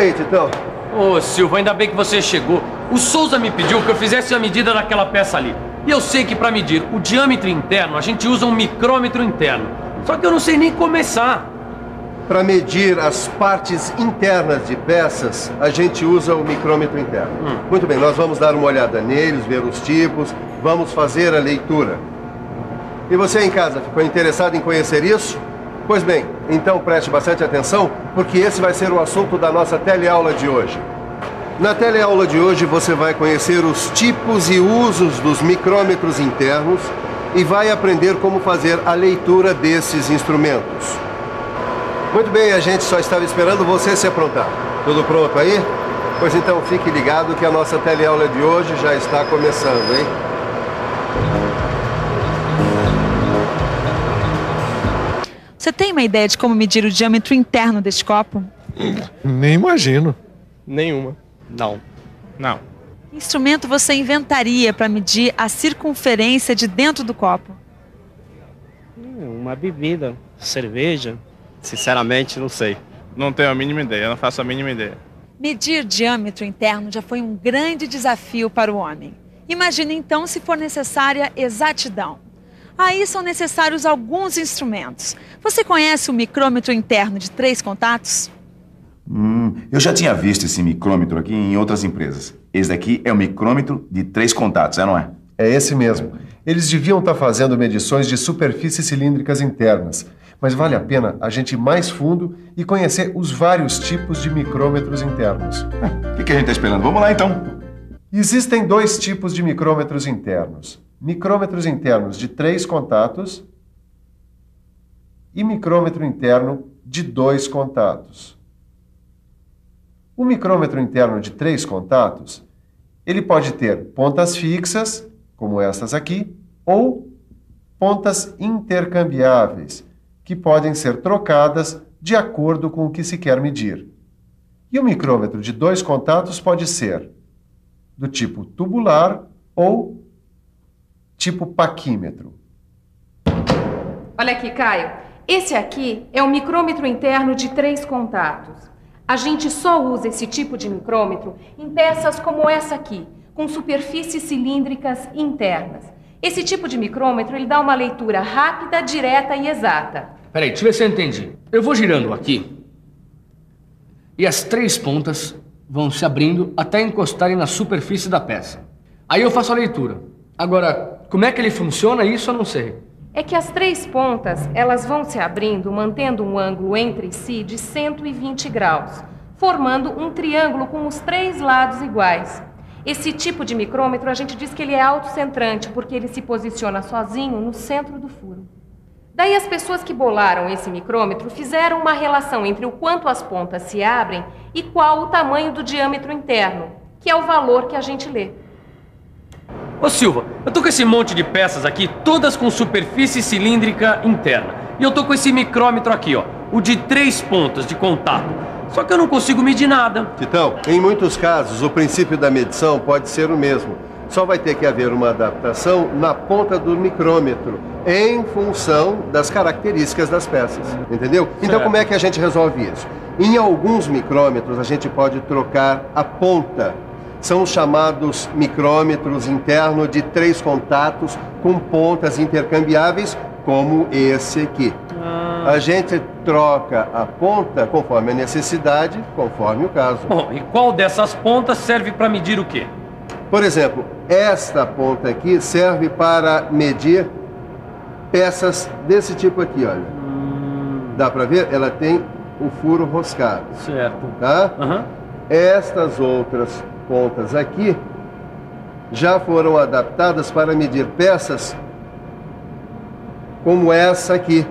aí, Titão? Ô, Silva, ainda bem que você chegou. O Souza me pediu que eu fizesse a medida daquela peça ali. E eu sei que para medir o diâmetro interno, a gente usa um micrômetro interno. Só que eu não sei nem começar. Para medir as partes internas de peças, a gente usa o micrômetro interno. Muito bem, nós vamos dar uma olhada neles, ver os tipos, vamos fazer a leitura. E você em casa, ficou interessado em conhecer isso? Pois bem, então preste bastante atenção, porque esse vai ser o assunto da nossa teleaula de hoje. Na teleaula de hoje você vai conhecer os tipos e usos dos micrômetros internos e vai aprender como fazer a leitura desses instrumentos. Muito bem, a gente só estava esperando você se aprontar. Tudo pronto aí? Pois então fique ligado que a nossa teleaula de hoje já está começando, hein? Você tem uma ideia de como medir o diâmetro interno deste copo? Nem imagino. Nenhuma. Não. Que instrumento você inventaria para medir a circunferência de dentro do copo? Uma bebida, cerveja. Sinceramente, não sei. Não tenho a mínima ideia, não faço a mínima ideia. Medir diâmetro interno já foi um grande desafio para o homem. Imagine então se for necessária exatidão. Aí são necessários alguns instrumentos. Você conhece o micrômetro interno de 3 contatos? Eu já tinha visto esse micrômetro aqui em outras empresas. Esse daqui é o micrômetro de 3 contatos, não é? É esse mesmo. Eles deviam estar fazendo medições de superfícies cilíndricas internas. Mas vale a pena a gente ir mais fundo e conhecer os vários tipos de micrômetros internos. O que a gente está esperando? Vamos lá, então. Existem 2 tipos de micrômetros internos. Micrômetros internos de 3 contatos e micrômetro interno de 2 contatos. O micrômetro interno de 3 contatos, ele pode ter pontas fixas, como estas aqui, ou pontas intercambiáveis, que podem ser trocadas de acordo com o que se quer medir. E o micrômetro de 2 contatos pode ser do tipo tubular ou tipo paquímetro. Olha aqui, Caio. Esse aqui é o micrômetro interno de 3 contatos. A gente só usa esse tipo de micrômetro em peças como essa aqui, com superfícies cilíndricas internas. Esse tipo de micrômetro, ele dá uma leitura rápida, direta e exata. Peraí, deixa eu ver se eu entendi. Eu vou girando aqui e as 3 pontas vão se abrindo até encostarem na superfície da peça. Aí eu faço a leitura. Agora, como é que ele funciona, isso eu não sei. É que as 3 pontas, elas vão se abrindo, mantendo um ângulo entre si de 120 graus, formando um triângulo com os 3 lados iguais. Esse tipo de micrômetro, a gente diz que ele é autocentrante, porque ele se posiciona sozinho no centro do furo. Daí as pessoas que bolaram esse micrômetro fizeram uma relação entre o quanto as pontas se abrem e qual o tamanho do diâmetro interno, que é o valor que a gente lê. Ô Silva, eu tô com esse monte de peças aqui, todas com superfície cilíndrica interna. E eu tô com esse micrômetro aqui, ó, o de 3 pontas de contato. Só que eu não consigo medir nada. Titão, em muitos casos, o princípio da medição pode ser o mesmo. Só vai ter que haver uma adaptação na ponta do micrômetro, em função das características das peças, entendeu? Então como é que a gente resolve isso? Em alguns micrômetros a gente pode trocar a ponta. São os chamados micrômetros internos de 3 contatos com pontas intercambiáveis, como esse aqui. A gente troca a ponta conforme a necessidade, conforme o caso. Bom, e qual dessas pontas serve para medir o quê? Por exemplo, esta ponta aqui serve para medir peças desse tipo aqui, olha. Dá para ver? Ela tem o furo roscado. Certo. Tá? Estas outras pontas aqui já foram adaptadas para medir peças como essa aqui,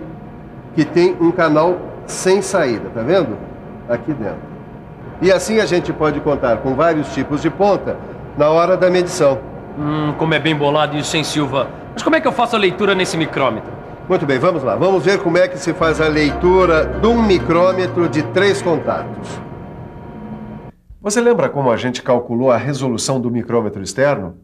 que tem um canal sem saída, tá vendo? Aqui dentro. E assim a gente pode contar com vários tipos de ponta na hora da medição. Como é bem bolado isso, hein, Silva? Mas como é que eu faço a leitura nesse micrômetro? Muito bem, vamos lá. Vamos ver como é que se faz a leitura de um micrômetro de 3 contatos. Você lembra como a gente calculou a resolução do micrômetro externo?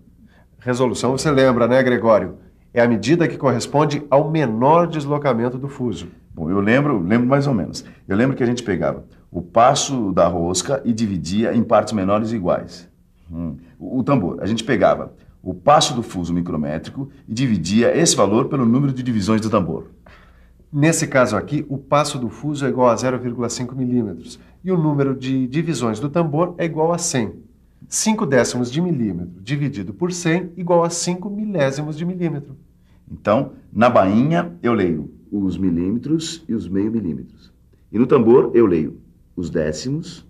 Resolução você lembra, né, Gregório? É a medida que corresponde ao menor deslocamento do fuso. Bom, eu lembro mais ou menos. Eu lembro que a gente pegava o passo da rosca e dividia em partes menores e iguais. O tambor, a gente pegava o passo do fuso micrométrico e dividia esse valor pelo número de divisões do tambor. Nesse caso aqui, o passo do fuso é igual a 0,5 milímetros e o número de divisões do tambor é igual a 100. 5 décimos de milímetro dividido por 100 igual a 5 milésimos de milímetro. Então, na bainha, eu leio os milímetros e os meio milímetros. E no tambor, eu leio os décimos,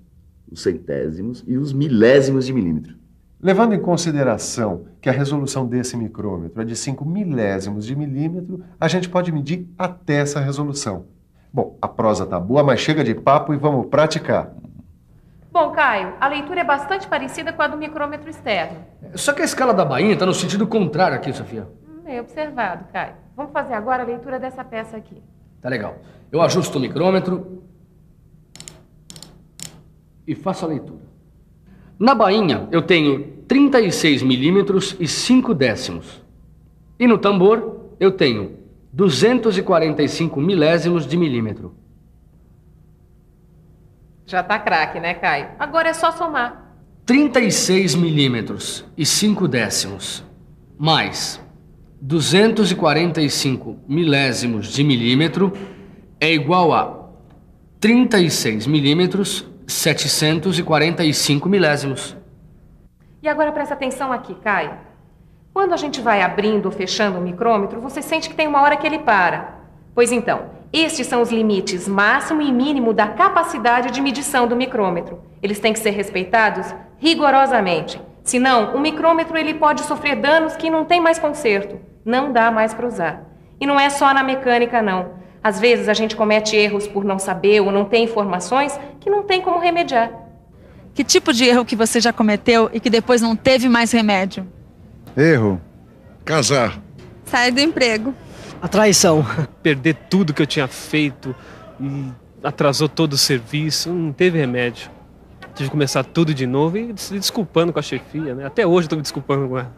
os centésimos e os milésimos de milímetro. Levando em consideração que a resolução desse micrômetro é de 5 milésimos de milímetro, a gente pode medir até essa resolução. Bom, a prosa tá boa, mas chega de papo e vamos praticar. Bom, Caio, a leitura é bastante parecida com a do micrômetro externo. Só que a escala da bainha está no sentido contrário aqui, Sofia. Bem observado, Caio. Vamos fazer agora a leitura dessa peça aqui. Tá legal. Eu ajusto o micrômetro e faço a leitura. Na bainha, eu tenho 36 milímetros e 5 décimos. E no tambor, eu tenho 245 milésimos de milímetro. Já tá craque, né, Caio? Agora é só somar. 36 milímetros e 5 décimos, mais 245 milésimos de milímetro é igual a 36 milímetros 745 milésimos. E agora presta atenção aqui, Caio. Quando a gente vai abrindo ou fechando o micrômetro, você sente que tem uma hora que ele para. Pois então, estes são os limites máximo e mínimo da capacidade de medição do micrômetro. Eles têm que ser respeitados rigorosamente. Senão, o micrômetro ele pode sofrer danos que não tem mais conserto. Não dá mais para usar. E não é só na mecânica, não. Às vezes a gente comete erros por não saber ou não ter informações que não tem como remediar. Que tipo de erro que você já cometeu e que depois não teve mais remédio? Erro. Casar. Sair do emprego. A traição. Perder tudo que eu tinha feito e atrasou todo o serviço, não teve remédio. Tive que começar tudo de novo e se desculpando com a chefia, né? Até hoje eu tô me desculpando com ela.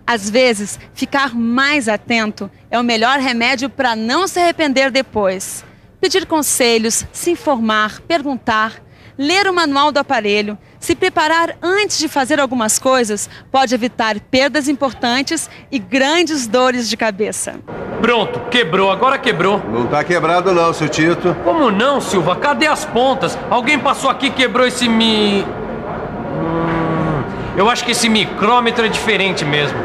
Às vezes, ficar mais atento é o melhor remédio para não se arrepender depois. Pedir conselhos, se informar, perguntar, ler o manual do aparelho, se preparar antes de fazer algumas coisas pode evitar perdas importantes e grandes dores de cabeça. Pronto, quebrou, agora quebrou. Não tá quebrado não, seu Tito. Como não, Silva? Cadê as pontas? Alguém passou aqui e quebrou esse Eu acho que esse micrômetro é diferente mesmo.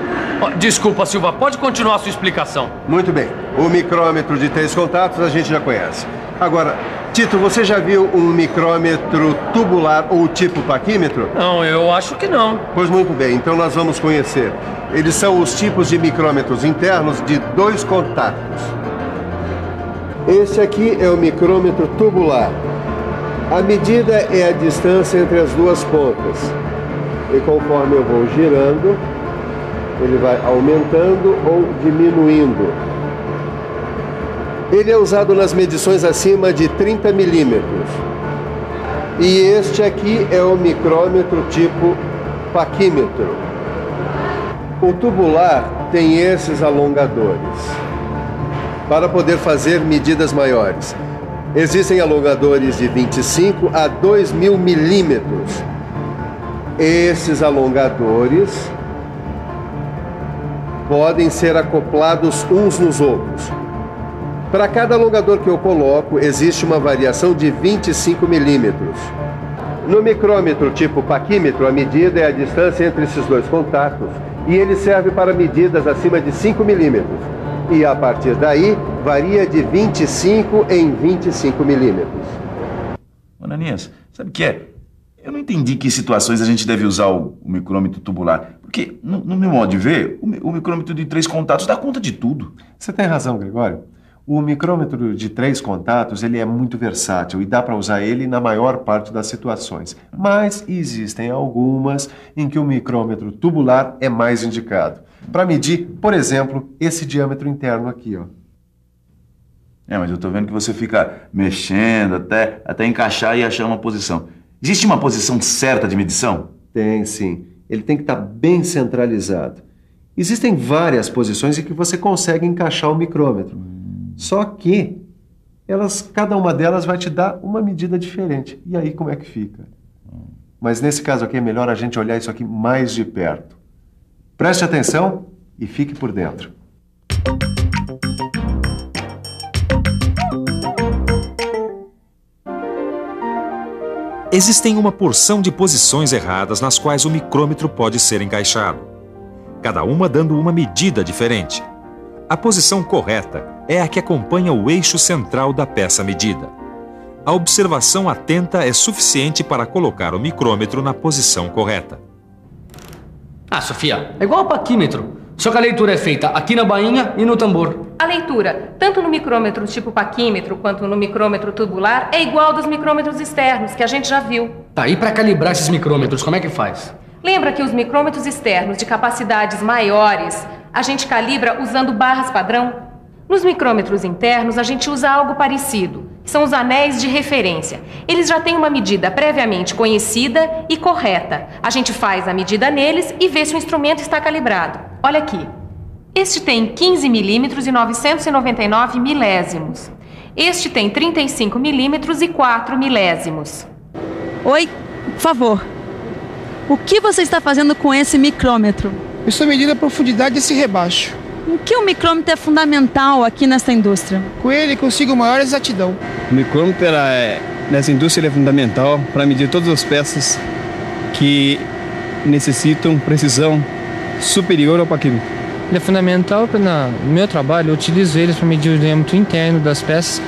Desculpa, Silva, pode continuar a sua explicação. Muito bem. O micrômetro de 3 contatos a gente já conhece. Agora, Tito, você já viu um micrômetro tubular ou tipo paquímetro? Não, eu acho que não. Pois muito bem, então nós vamos conhecer. Eles são os tipos de micrômetros internos de 2 contatos. Esse aqui é o micrômetro tubular. A medida é a distância entre as duas pontas. E conforme eu vou girando, ele vai aumentando ou diminuindo. Ele é usado nas medições acima de 30 milímetros. E este aqui é o micrômetro tipo paquímetro. O tubular tem esses alongadores para poder fazer medidas maiores. Existem alongadores de 25 a 2.000 milímetros. Esses alongadores podem ser acoplados uns nos outros. Para cada alongador que eu coloco, existe uma variação de 25 milímetros. No micrômetro tipo paquímetro, a medida é a distância entre esses 2 contatos e ele serve para medidas acima de 5 milímetros. E a partir daí, varia de 25 em 25 milímetros. Ananias, sabe o que é? Eu não entendi que situações a gente deve usar o micrômetro tubular. Porque, no meu modo de ver, o micrômetro de 3 contatos dá conta de tudo. Você tem razão, Gregório. O micrômetro de 3 contatos ele é muito versátil e dá para usar ele na maior parte das situações. Mas existem algumas em que o micrômetro tubular é mais indicado. Para medir, por exemplo, esse diâmetro interno aqui, ó. Mas eu tô vendo que você fica mexendo até encaixar e achar uma posição. Existe uma posição certa de medição? Tem, sim. Ele tem que estar bem centralizado. Existem várias posições em que você consegue encaixar o micrômetro. Só que cada uma delas vai te dar uma medida diferente. E aí como é que fica? Mas nesse caso aqui é melhor a gente olhar isso aqui mais de perto. Preste atenção e fique por dentro. Existem uma porção de posições erradas nas quais o micrômetro pode ser encaixado, cada uma dando uma medida diferente. A posição correta é a que acompanha o eixo central da peça medida. A observação atenta é suficiente para colocar o micrômetro na posição correta. Ah, Sofia, é igual ao paquímetro, só que a leitura é feita aqui na bainha e no tambor. A leitura, tanto no micrômetro tipo paquímetro quanto no micrômetro tubular, é igual dos micrômetros externos, que a gente já viu. Tá, e para calibrar esses micrômetros, como é que faz? Lembra que os micrômetros externos de capacidades maiores, a gente calibra usando barras padrão? Nos micrômetros internos, a gente usa algo parecido. São os anéis de referência. Eles já têm uma medida previamente conhecida e correta. A gente faz a medida neles e vê se o instrumento está calibrado. Olha aqui. Este tem 15 milímetros e 999 milésimos. Este tem 35 milímetros e 4 milésimos. Oi, por favor. O que você está fazendo com esse micrômetro? Eu estou medindo a profundidade desse rebaixo. Em que o micrômetro é fundamental aqui nesta indústria? Com ele consigo maior exatidão. O micrômetro nessa indústria é fundamental para medir todas as peças que necessitam precisão superior ao paquímetro. Ele é fundamental no meu trabalho, eu utilizo eles para medir o diâmetro interno das peças.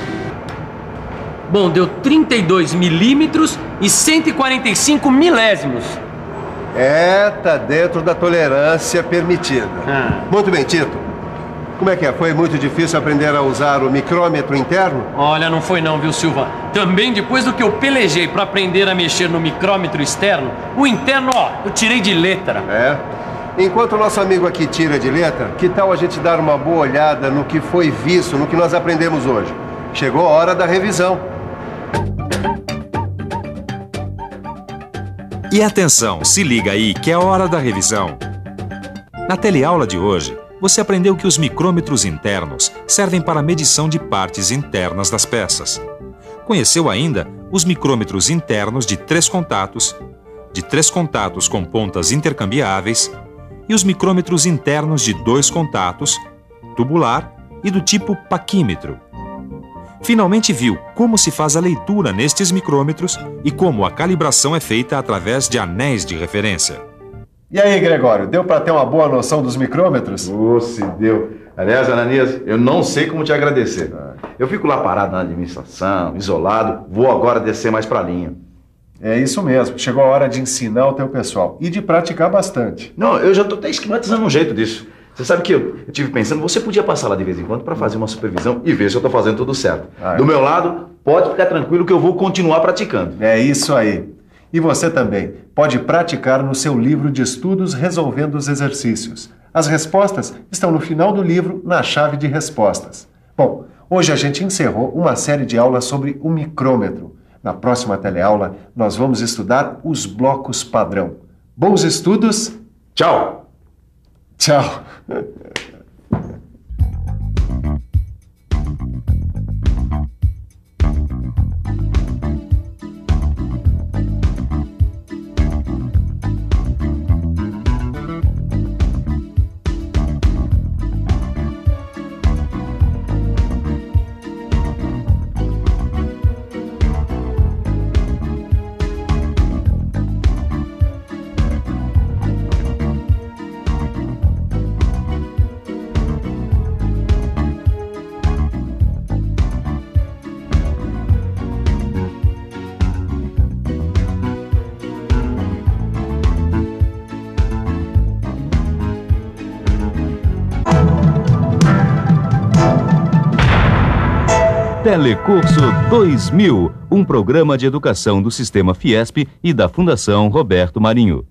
Bom, deu 32 milímetros e 145 milésimos. Tá dentro da tolerância permitida. Muito bem, Tito. Como é que é? Foi muito difícil aprender a usar o micrômetro interno? Olha, não foi não, viu, Silva? Também depois do que eu pelejei para aprender a mexer no micrômetro externo, o interno, eu tirei de letra. Enquanto o nosso amigo aqui tira de letra, que tal a gente dar uma boa olhada no que foi visto, no que nós aprendemos hoje? Chegou a hora da revisão. E atenção, se liga aí que é hora da revisão. Na teleaula de hoje, você aprendeu que os micrômetros internos servem para a medição de partes internas das peças. Conheceu ainda os micrômetros internos de 3 contatos com pontas intercambiáveis e os micrômetros internos de 2 contatos, tubular e do tipo paquímetro. Finalmente viu como se faz a leitura nestes micrômetros e como a calibração é feita através de anéis de referência. E aí, Gregório, deu para ter uma boa noção dos micrômetros? Se deu. Aliás, Ananias, eu não sei como te agradecer. Eu fico lá parado na administração, isolado, vou agora descer mais para a linha. É isso mesmo, chegou a hora de ensinar o teu pessoal e de praticar bastante. Não, eu já estou até esquematizando um jeito disso. Você sabe que eu tive pensando, você podia passar lá de vez em quando para fazer uma supervisão e ver se eu estou fazendo tudo certo. Do meu lado, pode ficar tranquilo que eu vou continuar praticando. É isso aí. E você também pode praticar no seu livro de estudos resolvendo os exercícios. As respostas estão no final do livro, na chave de respostas. Bom, hoje a gente encerrou uma série de aulas sobre o micrômetro. Na próxima teleaula, nós vamos estudar os blocos padrão. Bons estudos! Tchau! Tchau! Telecurso 2000, um programa de educação do Sistema Fiesp e da Fundação Roberto Marinho.